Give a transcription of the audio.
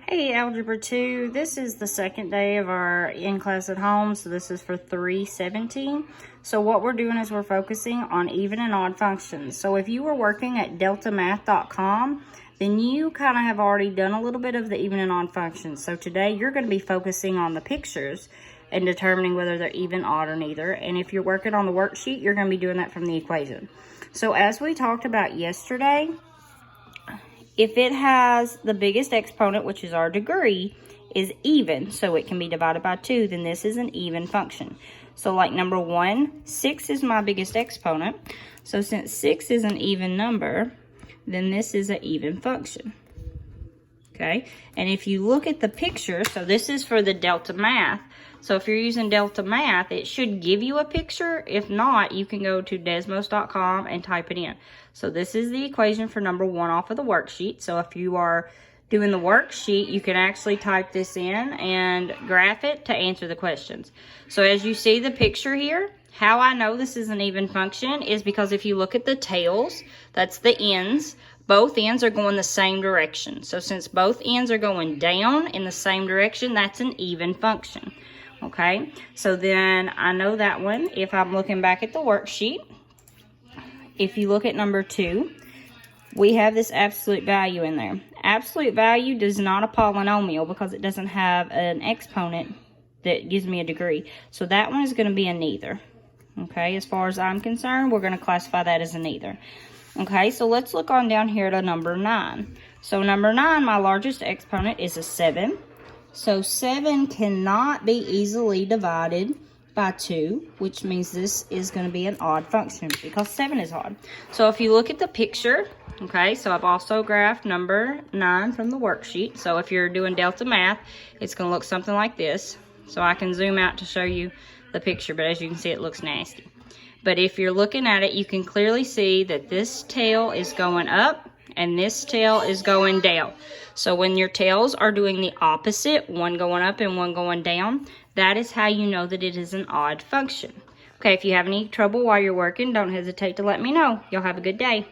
Hey, Algebra 2, this is the second day of our in-class at home, so this is for 317. So what we're doing is we're focusing on even and odd functions. So if you were working at deltamath.com, then you kind of have already done a little bit of the even and odd functions. So today you're going to be focusing on the pictures and determining whether they're even, odd, or neither. And if you're working on the worksheet, you're going to be doing that from the equation. So as we talked about yesterday, if it has the biggest exponent, which is our degree, is even, so it can be divided by 2, then this is an even function. So like number 1, 6 is my biggest exponent. So since 6 is an even number, then this is an even function. Okay, and if you look at the picture, so this is for the Delta Math. So if you're using Delta Math, it should give you a picture. If not, you can go to desmos.com and type it in. So this is the equation for number 1 off of the worksheet. So if you are doing the worksheet, you can actually type this in and graph it to answer the questions. So as you see the picture here, how I know this is an even function is because if you look at the tails, that's the ends, both ends are going the same direction. So since both ends are going down in the same direction, that's an even function. Okay, so then I know that one if I'm looking back at the worksheet. If you look at number 2, we have this absolute value in there. Absolute value does not a polynomial because it doesn't have an exponent that gives me a degree. So that one is going to be a neither. Okay, as far as I'm concerned, we're going to classify that as a neither. Okay, so let's look on down here to number 9. So number 9, my largest exponent is a 7. So 7 cannot be easily divided by 2, which means this is going to be an odd function because 7 is odd. So if you look at the picture, okay, so I've also graphed number 9 from the worksheet. So if you're doing Delta Math, it's going to look something like this. So I can zoom out to show you the picture, but as you can see, it looks nasty. But if you're looking at it, you can clearly see that this tail is going up and this tail is going down. So when your tails are doing the opposite, one going up and one going down, that is how you know that it is an odd function. Okay, if you have any trouble while you're working, don't hesitate to let me know. Y'all have a good day.